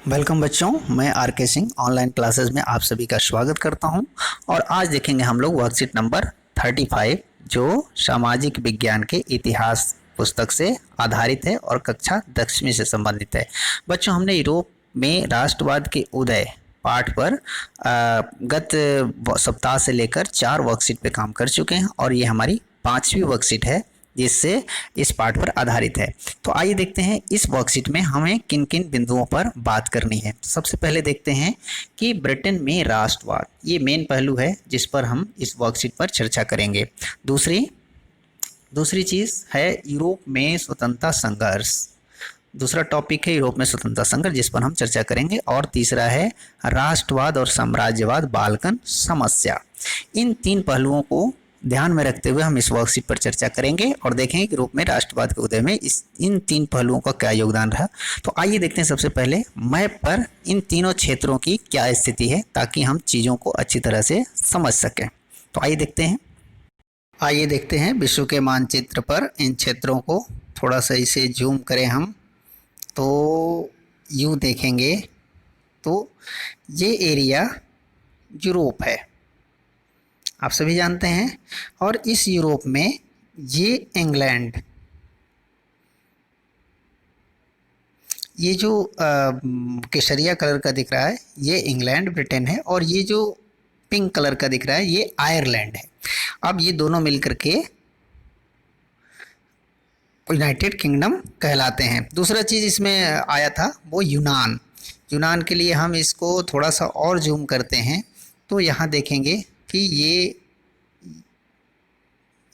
Welcome बच्चों, मैं are के सिंह ऑनलाइन क्लासेस में आप सभी का स्वागत करता हूं। और आज देखेंगे हम लोग वर्कशीट नंबर 35 जो सामाजिक विज्ञान के इतिहास पुस्तक से आधारित है और कक्षा 10वीं से संबंधित है। बच्चों, हमने यूरोप में राष्ट्रवाद के उदय पाठ पर गत सप्ताह से लेकर 4 वर्कशीट पे काम कर चुके हैं और ये हमारी 5वीं वर्कशीट है जिससे इस पाठ पर आधारित है। तो आइए देखते हैं इस वर्कशीट में हमें किन किन बिंदुओं पर बात करनी है। तो सबसे पहले देखते हैं कि ब्रिटेन में राष्ट्रवाद, ये मेन पहलू है जिस पर हम इस वर्कशीट पर चर्चा करेंगे। दूसरी चीज़ है यूरोप में स्वतंत्रता संघर्ष। दूसरा टॉपिक है यूरोप में स्वतंत्रता संघर्ष जिस पर हम चर्चा करेंगे। और तीसरा है राष्ट्रवाद और साम्राज्यवाद बाल्कन समस्या। इन 3 पहलुओं को ध्यान में रखते हुए हम इस वर्कशीट पर चर्चा करेंगे और देखेंगे कि यूरोप में राष्ट्रवाद के उदय में इन 3 पहलुओं का क्या योगदान रहा। तो आइए देखते हैं सबसे पहले मैप पर इन तीनों क्षेत्रों की क्या स्थिति है ताकि हम चीज़ों को अच्छी तरह से समझ सकें। तो आइए देखते हैं विश्व के मानचित्र पर इन क्षेत्रों को थोड़ा सा इसे जूम करें हम तो यूँ देखेंगे तो ये एरिया यूरोप है, आप सभी जानते हैं। और इस यूरोप में ये इंग्लैंड, ये जो केसरिया कलर का दिख रहा है ये इंग्लैंड ब्रिटेन है और ये जो पिंक कलर का दिख रहा है ये आयरलैंड है। अब ये दोनों मिलकर के यूनाइटेड किंगडम कहलाते हैं। दूसरा चीज़ इसमें आया था वो यूनान के लिए हम इसको थोड़ा सा और जूम करते हैं तो यहाँ देखेंगे कि ये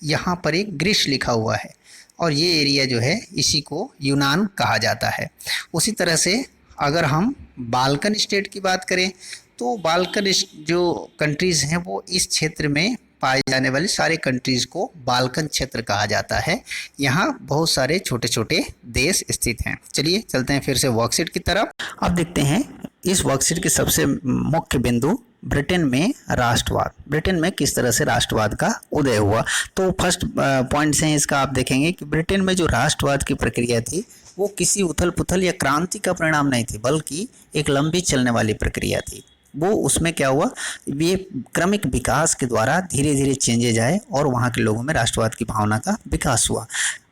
यहाँ पर एक ग्रीस लिखा हुआ है और ये एरिया जो है इसी को यूनान कहा जाता है। उसी तरह से अगर हम बाल्कन स्टेट की बात करें तो बाल्कन जो कंट्रीज़ हैं वो इस क्षेत्र में पाए जाने वाले सारे कंट्रीज़ को बाल्कन क्षेत्र कहा जाता है। यहाँ बहुत सारे छोटे छोटे देश स्थित हैं। चलिए चलते हैं फिर से वर्कशीट की तरफ। अब देखते हैं इस वर्कशीट के सबसे मुख्य बिंदु ब्रिटेन में राष्ट्रवाद, ब्रिटेन में किस तरह से राष्ट्रवाद का उदय हुआ। तो फर्स्ट पॉइंट से इसका आप देखेंगे कि ब्रिटेन में जो राष्ट्रवाद की प्रक्रिया थी वो किसी उथल पुथल या क्रांति का परिणाम नहीं थी बल्कि एक लंबी चलने वाली प्रक्रिया थी। वो उसमें क्या हुआ, ये क्रमिक विकास के द्वारा धीरे धीरे चेंजेज आए और वहाँ के लोगों में राष्ट्रवाद की भावना का विकास हुआ।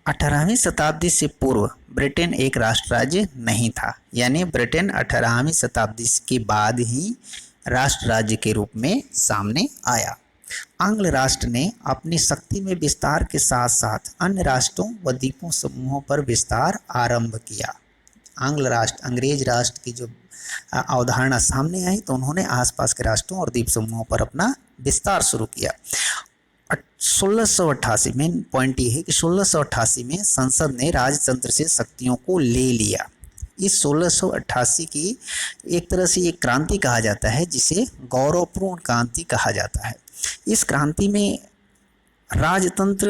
18वीं शताब्दी से पूर्व ब्रिटेन एक राष्ट्र राज्य नहीं था, यानी ब्रिटेन 18वीं शताब्दी के बाद ही राष्ट्र राज्य के रूप में सामने आया। आंग्ल राष्ट्र ने अपनी शक्ति में विस्तार के साथ साथ अन्य राष्ट्रों व द्वीपों समूहों पर विस्तार आरंभ किया। अंग्रेज राष्ट्र की जो अवधारणा सामने आई तो उन्होंने आसपास के राष्ट्रों और द्वीप समूहों पर अपना विस्तार शुरू किया। 1688 मेन पॉइंट ये है कि 1688 में संसद ने राजतंत्र से शक्तियों को ले लिया। इस 1688 की एक तरह से एक क्रांति कहा जाता है जिसे गौरवपूर्ण क्रांति कहा जाता है। इस क्रांति में राजतंत्र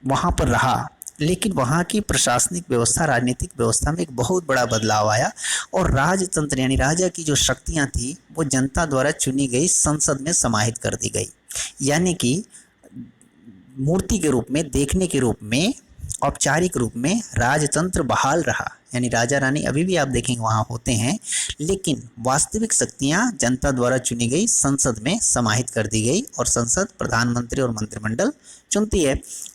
वहाँ पर रहा लेकिन वहाँ की प्रशासनिक व्यवस्था, राजनीतिक व्यवस्था में एक बहुत बड़ा बदलाव आया और राजतंत्र यानी राजा की जो शक्तियाँ थी वो जनता द्वारा चुनी गई संसद में समाहित कर दी गई। यानी कि मूर्ति के रूप में, देखने के रूप में, औपचारिक रूप में राजतंत्र बहाल रहा, यानी राजा रानी अभी भी आप देखेंगे वहाँ होते हैं, लेकिन वास्तविक शक्तियाँ जनता द्वारा चुनी गई संसद में समाहित कर दी गई और संसद प्रधानमंत्री और मंत्रिमंडल चुनती है।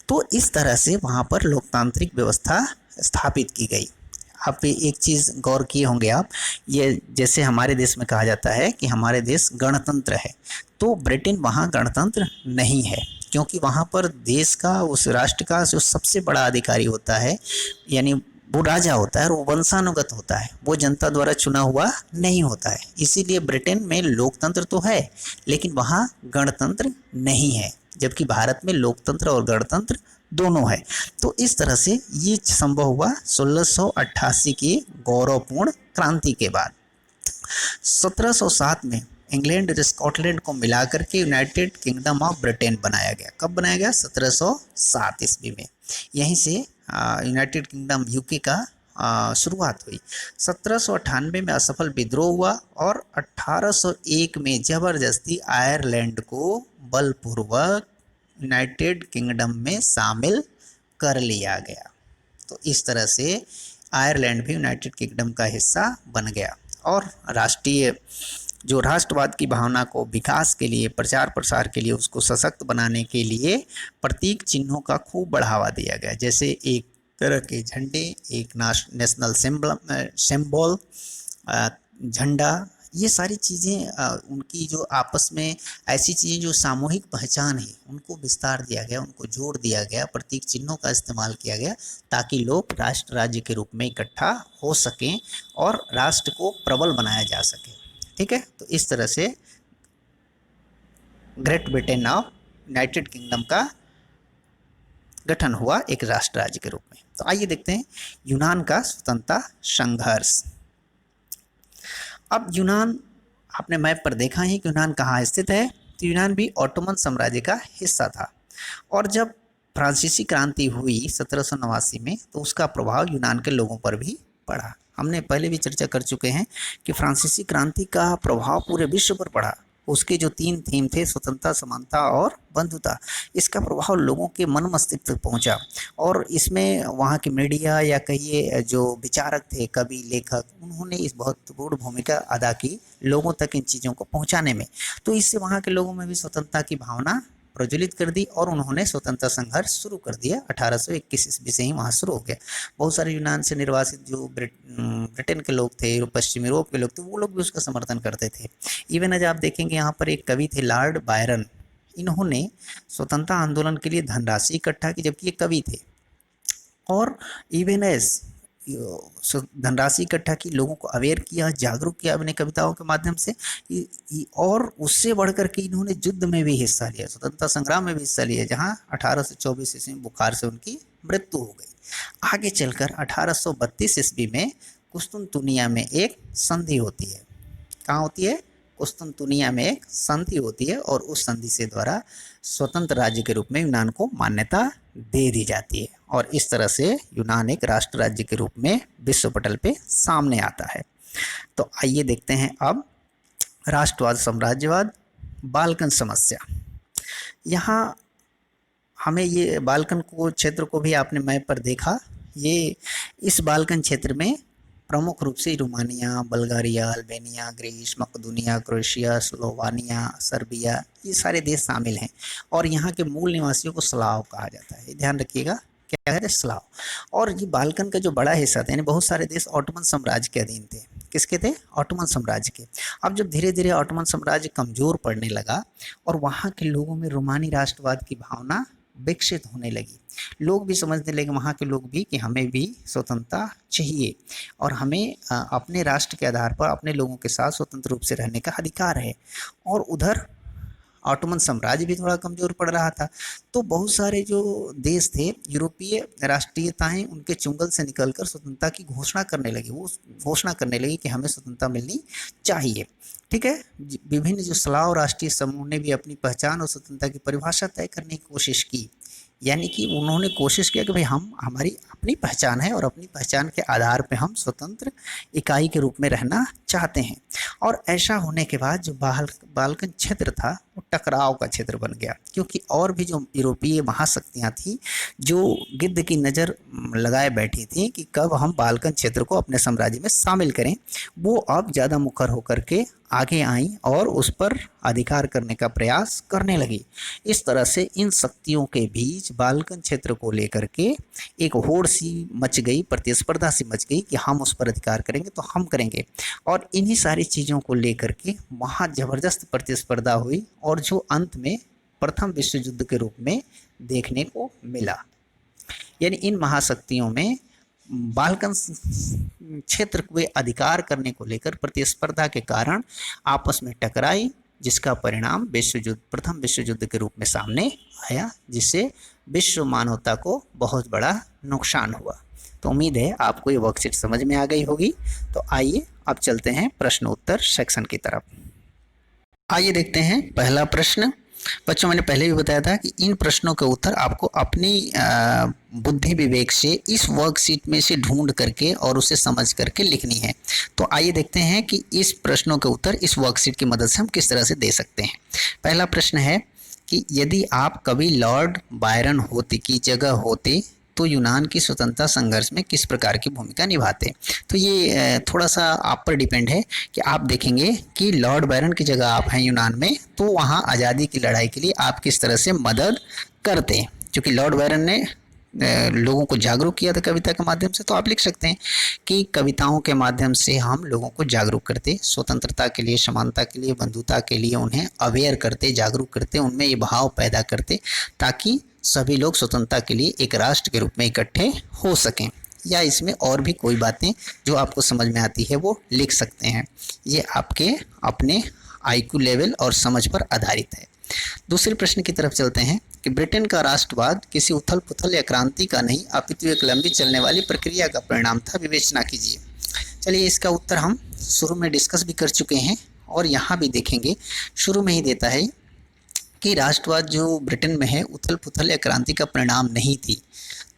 तो इस तरह से वहाँ पर लोकतांत्रिक व्यवस्था स्थापित की गई। आप एक चीज़ गौर किए होंगे आप, ये जैसे हमारे देश में कहा जाता है कि हमारे देश गणतंत्र है, तो ब्रिटेन वहाँ गणतंत्र नहीं है क्योंकि वहाँ पर देश का, उस राष्ट्र का जो सबसे बड़ा अधिकारी होता है यानी वो राजा होता है और वो वंशानुगत होता है, वो जनता द्वारा चुना हुआ नहीं होता है। इसीलिए ब्रिटेन में लोकतंत्र तो है लेकिन वहाँ गणतंत्र नहीं है, जबकि भारत में लोकतंत्र और गणतंत्र दोनों है। तो इस तरह से ये संभव हुआ 1688 की गौरवपूर्ण क्रांति के बाद। 1707 में इंग्लैंड और स्कॉटलैंड को मिलाकर के यूनाइटेड किंगडम ऑफ ब्रिटेन बनाया गया। कब बनाया गया? 1707 ईस्वी में। यहीं से यूनाइटेड किंगडम यूके का शुरुआत हुई। 1798 में असफल विद्रोह हुआ और 1801 में जबरदस्ती आयरलैंड को बलपूर्वक यूनाइटेड किंगडम में शामिल कर लिया गया। तो इस तरह से आयरलैंड भी यूनाइटेड किंगडम का हिस्सा बन गया और राष्ट्रीय जो राष्ट्रवाद की भावना को विकास के लिए, प्रचार प्रसार के लिए, उसको सशक्त बनाने के लिए प्रतीक चिन्हों का खूब बढ़ावा दिया गया। जैसे एक तरह के झंडे, एक नेशनल सिंबल, झंडा, ये सारी चीज़ें उनकी जो आपस में ऐसी चीज़ें जो सामूहिक पहचान है उनको विस्तार दिया गया, उनको जोड़ दिया गया, प्रतीक चिन्हों का इस्तेमाल किया गया ताकि लोग राष्ट्र राज्य के रूप में इकट्ठा हो सकें और राष्ट्र को प्रबल बनाया जा सके। ठीक है, तो इस तरह से ग्रेट ब्रिटेन और यूनाइटेड किंगडम का गठन हुआ एक राष्ट्र राज्य के रूप में। तो आइए देखते हैं यूनान का स्वतंत्रता संघर्ष। अब यूनान, आपने मैप पर देखा है कि यूनान कहाँ स्थित है। तो यूनान भी ऑटोमन साम्राज्य का हिस्सा था और जब फ्रांसीसी क्रांति हुई 1789 में तो उसका प्रभाव यूनान के लोगों पर भी पड़ा। हमने पहले भी चर्चा कर चुके हैं कि फ्रांसीसी क्रांति का प्रभाव पूरे विश्व पर पड़ा। उसके जो 3 थीम थे, स्वतंत्रता, समानता और बंधुता, इसका प्रभाव लोगों के मन मस्तिष्क तक पहुंचा और इसमें वहाँ के मीडिया या कहिए जो विचारक थे, कवि, लेखक, उन्होंने इस महत्वपूर्ण भूमिका अदा की लोगों तक इन चीज़ों को पहुँचाने में। तो इससे वहाँ के लोगों में भी स्वतंत्रता की भावना प्रज्वलित कर दी और उन्होंने स्वतंत्रता संघर्ष शुरू कर दिया। 1821 ईस्वी से ही वहाँ शुरू हो गया। बहुत सारे यूनान से निर्वासित जो ब्रिटेन के लोग थे, पश्चिमी यूरोप के लोग थे, वो लोग भी उसका समर्थन करते थे। इवन आज आप देखेंगे यहाँ पर एक कवि थे लॉर्ड बायरन, इन्होंने स्वतंत्रता आंदोलन के लिए धनराशि इकट्ठा की, जबकि ये कवि थे। और इवन एज धनराशि इकट्ठा की, लोगों को अवेयर किया, जागरूक किया अपने कविताओं के माध्यम से। और उससे बढ़कर के इन्होंने युद्ध में भी हिस्सा लिया, स्वतंत्रता संग्राम में भी हिस्सा लिया, जहां 1824 ईस्वी में बुखार से उनकी मृत्यु हो गई। आगे चलकर 1832 ईस्वी में कुस्तुनतुनिया में एक संधि होती है। कहाँ होती है? कुस्तुनतुनिया में एक संधि होती है और उस संधि से द्वारा स्वतंत्र राज्य के रूप में यूनान को मान्यता दे दी जाती है और इस तरह से यूनान एक राष्ट्र राज्य के रूप में विश्व पटल पे सामने आता है। तो आइए देखते हैं अब राष्ट्रवाद, साम्राज्यवाद, बाल्कन समस्या। यहाँ हमें ये बाल्कन को क्षेत्र को भी आपने मैप पर देखा। ये इस बाल्कन क्षेत्र में प्रमुख रूप से रोमानिया, बल्गारिया, अल्बेनिया, ग्रीस, मकदूनिया, क्रोएशिया, स्लोवानिया, सर्बिया, ये सारे देश शामिल हैं और यहाँ के मूल निवासियों को स्लाव कहा जाता है। ध्यान रखिएगा, क्या कहते हैं? स्लाव। और ये बाल्कन का जो बड़ा हिस्सा था, यानी बहुत सारे देश ऑटोमन साम्राज्य के अधीन थे। किसके थे? ऑटोमन साम्राज्य के। अब जब धीरे धीरे ऑटोमन साम्राज्य कमजोर पड़ने लगा और वहाँ के लोगों में रोमानी राष्ट्रवाद की भावना विकसित होने लगी, लोग भी समझने लगे, वहाँ के लोग भी, कि हमें भी स्वतंत्रता चाहिए और हमें अपने राष्ट्र के आधार पर अपने लोगों के साथ स्वतंत्र रूप से रहने का अधिकार है। और उधर ऑटोमन साम्राज्य भी थोड़ा कमज़ोर पड़ रहा था। तो बहुत सारे जो देश थे, यूरोपीय राष्ट्रीयताएं उनके चुंगल से निकलकर स्वतंत्रता की घोषणा करने लगी। वो घोषणा करने लगी कि हमें स्वतंत्रता मिलनी चाहिए। ठीक है, विभिन्न जो स्लाव राष्ट्रीय समूह ने भी अपनी पहचान और स्वतंत्रता की परिभाषा तय करने की कोशिश की। यानी कि उन्होंने कोशिश किया कि भाई हमारी अपनी पहचान है और अपनी पहचान के आधार पे हम स्वतंत्र इकाई के रूप में रहना चाहते हैं। और ऐसा होने के बाद जो बाल्कन क्षेत्र था वो टकराव का क्षेत्र बन गया, क्योंकि और भी जो यूरोपीय महाशक्तियाँ थी जो गिद्ध की नज़र लगाए बैठी थी कि कब हम बाल्कन क्षेत्र को अपने साम्राज्य में शामिल करें, वो अब ज़्यादा मुखर होकर के आगे आई और उस पर अधिकार करने का प्रयास करने लगी। इस तरह से इन शक्तियों के बीच बाल्कन क्षेत्र को लेकर के एक होड़ सी मच गई, प्रतिस्पर्धा सी मच गई कि हम उस पर अधिकार करेंगे तो हम करेंगे। और इन्हीं सारी चीज़ों को लेकर के वहाँ ज़बरदस्त प्रतिस्पर्धा हुई और जो अंत में प्रथम विश्व युद्ध के रूप में देखने को मिला। यानी इन महाशक्तियों में बाल्कन क्षेत्र को अधिकार करने को लेकर प्रतिस्पर्धा के कारण आपस में टकराई, जिसका परिणाम विश्व युद्ध, प्रथम विश्व युद्ध के रूप में सामने आया, जिससे विश्व मानवता को बहुत बड़ा नुकसान हुआ। तो उम्मीद है आपको ये वर्कशीट समझ में आ गई होगी। तो आइए अब चलते हैं प्रश्न उत्तर सेक्शन की तरफ। आइए देखते हैं पहला प्रश्न। बच्चों, मैंने पहले भी बताया था कि इन प्रश्नों के उत्तर आपको अपनी बुद्धि विवेक से इस वर्कशीट में से ढूंढ करके और उसे समझ करके लिखनी है। तो आइए देखते हैं कि इस प्रश्नों के उत्तर इस वर्कशीट की मदद से हम किस तरह से दे सकते हैं। पहला प्रश्न है कि यदि आप कभी लॉर्ड बायरन की जगह होते तो यूनान की स्वतंत्रता संघर्ष में किस प्रकार की भूमिका निभाते। तो ये थोड़ा सा आप पर डिपेंड है कि आप देखेंगे कि लॉर्ड बैरन की जगह आप हैं यूनान में, तो वहाँ आज़ादी की लड़ाई के लिए आप किस तरह से मदद करते हैं। क्योंकि लॉर्ड बैरन ने लोगों को जागरूक किया था कविता के माध्यम से, तो आप लिख सकते हैं कि कविताओं के माध्यम से हम लोगों को जागरूक करते, स्वतंत्रता के लिए, समानता के लिए, बंधुता के लिए उन्हें अवेयर करते, जागरूक करते, उनमें ये भाव पैदा करते ताकि सभी लोग स्वतंत्रता के लिए एक राष्ट्र के रूप में इकट्ठे हो सकें। या इसमें और भी कोई बातें जो आपको समझ में आती है वो लिख सकते हैं। ये आपके अपने IQ लेवल और समझ पर आधारित है। दूसरे प्रश्न की तरफ चलते हैं कि ब्रिटेन का राष्ट्रवाद किसी उथल पुथल या क्रांति का नहीं अपितु एक लंबी चलने वाली प्रक्रिया का परिणाम था, विवेचना कीजिए। चलिए, इसका उत्तर हम शुरू में डिस्कस भी कर चुके हैं और यहाँ भी देखेंगे। शुरू में ही देता है कि राष्ट्रवाद जो ब्रिटेन में है उथल पुथल या क्रांति का परिणाम नहीं थी।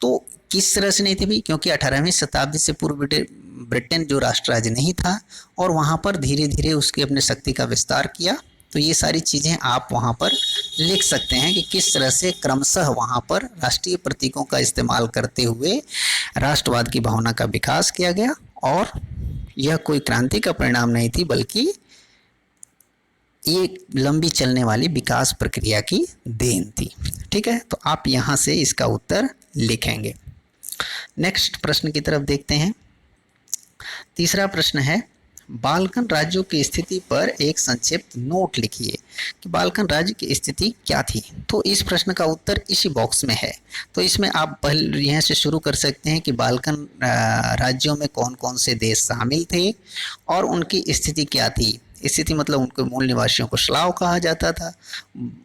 तो किस तरह से नहीं थी भाई? क्योंकि 18वीं शताब्दी से पूर्व ब्रिटेन जो राष्ट्र राज्य नहीं था और वहाँ पर धीरे धीरे उसके अपने शक्ति का विस्तार किया। तो ये सारी चीज़ें आप वहाँ पर लिख सकते हैं कि किस तरह से क्रमशः वहाँ पर राष्ट्रीय प्रतीकों का इस्तेमाल करते हुए राष्ट्रवाद की भावना का विकास किया गया और यह कोई क्रांति का परिणाम नहीं थी, बल्कि ये लंबी चलने वाली विकास प्रक्रिया की देन थी। ठीक है, तो आप यहाँ से इसका उत्तर लिखेंगे। नेक्स्ट प्रश्न की तरफ देखते हैं। तीसरा प्रश्न है, बाल्कन राज्यों की स्थिति पर एक संक्षिप्त नोट लिखिए कि बाल्कन राज्य की स्थिति क्या थी। तो इस प्रश्न का उत्तर इसी बॉक्स में है। तो इसमें आप पहले यहाँ से शुरू कर सकते हैं कि बाल्कन राज्यों में कौन कौन से देश शामिल थे और उनकी स्थिति क्या थी। स्थिति मतलब उनके मूल निवासियों को स्लाव कहा जाता था।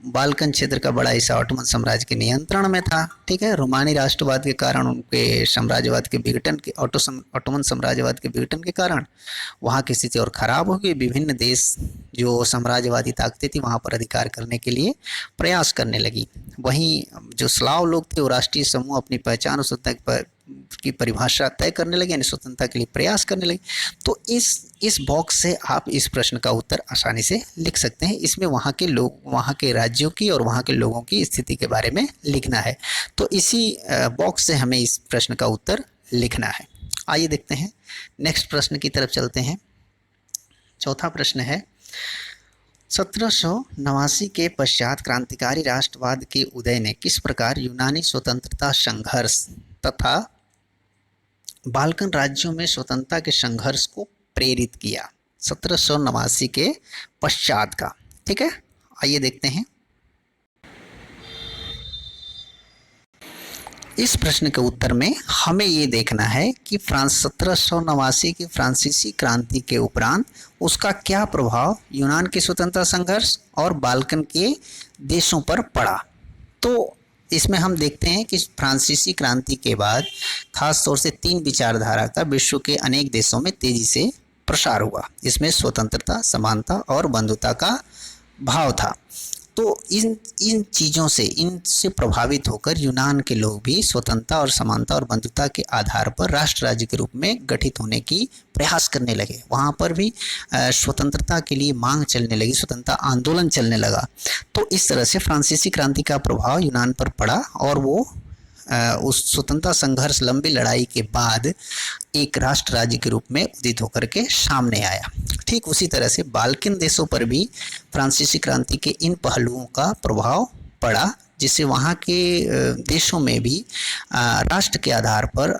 बाल्कन क्षेत्र का बड़ा हिस्सा ऑटोमन साम्राज्य के नियंत्रण में था। ठीक है, रोमानी राष्ट्रवाद के कारण, उनके साम्राज्यवाद के विघटन के, ऑटोमन साम्राज्यवाद के विघटन के कारण वहाँ की स्थिति और खराब हो गई। विभिन्न देश जो साम्राज्यवादी ताकतें थी वहाँ पर अधिकार करने के लिए प्रयास करने लगी। वहीं जो स्लाव लोग थे वो राष्ट्रीय समूह अपनी पहचान और स्वतंत्रता की परिभाषा तय करने लगे, यानी स्वतंत्रता के लिए प्रयास करने लगे। तो इस बॉक्स से आप इस प्रश्न का उत्तर आसानी से लिख सकते हैं। इसमें वहाँ के लोग, वहाँ के राज्यों की और वहाँ के लोगों की स्थिति के बारे में लिखना है। तो इसी बॉक्स से हमें इस प्रश्न का उत्तर लिखना है। आइए देखते हैं, नेक्स्ट प्रश्न की तरफ चलते हैं। चौथा प्रश्न है, 1789 के पश्चात क्रांतिकारी राष्ट्रवाद के उदय ने किस प्रकार यूनानी स्वतंत्रता संघर्ष तथा बाल्कन राज्यों में स्वतंत्रता के संघर्ष को प्रेरित किया। 1789 के पश्चात का। ठीक है, आइए देखते हैं। इस प्रश्न के उत्तर में हमें ये देखना है कि 1789 की फ्रांसीसी क्रांति के उपरांत उसका क्या प्रभाव यूनान के स्वतंत्रता संघर्ष और बाल्कन के देशों पर पड़ा। तो इसमें हम देखते हैं कि फ्रांसीसी क्रांति के बाद खास तौर से 3 विचारधारा का विश्व के अनेक देशों में तेजी से प्रसार हुआ। इसमें स्वतंत्रता, समानता और बंधुता का भाव था। तो इन चीज़ों से, इनसे प्रभावित होकर यूनान के लोग भी स्वतंत्रता और समानता और बंधुता के आधार पर राष्ट्र राज्य के रूप में गठित होने की प्रयास करने लगे। वहाँ पर भी स्वतंत्रता के लिए मांग चलने लगी, स्वतंत्रता आंदोलन चलने लगा। तो इस तरह से फ्रांसीसी क्रांति का प्रभाव यूनान पर पड़ा और वो उस स्वतंत्रता संघर्ष, लंबी लड़ाई के बाद एक राष्ट्र राज्य के रूप में उदित होकर के सामने आया। ठीक उसी तरह से बाल्कन देशों पर भी फ्रांसीसी क्रांति के इन पहलुओं का प्रभाव पड़ा, जिससे वहाँ के देशों में भी राष्ट्र के आधार पर,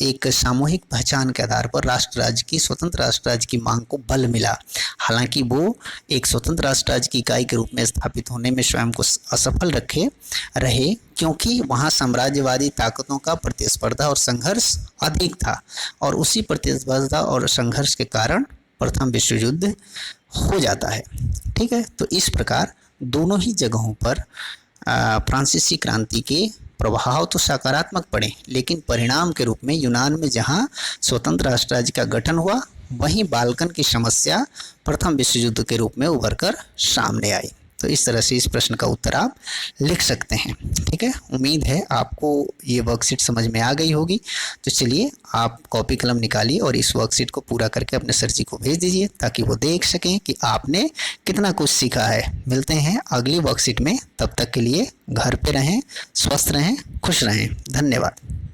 एक सामूहिक पहचान के आधार पर राष्ट्र राज्य की, स्वतंत्र राष्ट्र राज्य की मांग को बल मिला। हालांकि वो एक स्वतंत्र राष्ट्र राज्य की इकाई के रूप में स्थापित होने में स्वयं को असफल रहे, क्योंकि वहाँ साम्राज्यवादी ताकतों का प्रतिस्पर्धा और संघर्ष अधिक था और उसी प्रतिस्पर्धा और संघर्ष के कारण प्रथम विश्व युद्ध हो जाता है। ठीक है, तो इस प्रकार दोनों ही जगहों पर फ्रांसीसी क्रांति के प्रभाव तो सकारात्मक पड़े, लेकिन परिणाम के रूप में यूनान में जहां स्वतंत्र राष्ट्र राज्य का गठन हुआ, वहीं बाल्कन की समस्या प्रथम विश्व युद्ध के रूप में उभर कर सामने आई। तो इस तरह से इस प्रश्न का उत्तर आप लिख सकते हैं। ठीक है, उम्मीद है आपको ये वर्कशीट समझ में आ गई होगी। तो चलिए आप कॉपी कलम निकालिए और इस वर्कशीट को पूरा करके अपने सर जी को भेज दीजिए, ताकि वो देख सकें कि आपने कितना कुछ सीखा है। मिलते हैं अगली वर्कशीट में, तब तक के लिए घर पे रहें, स्वस्थ रहें, खुश रहें। धन्यवाद।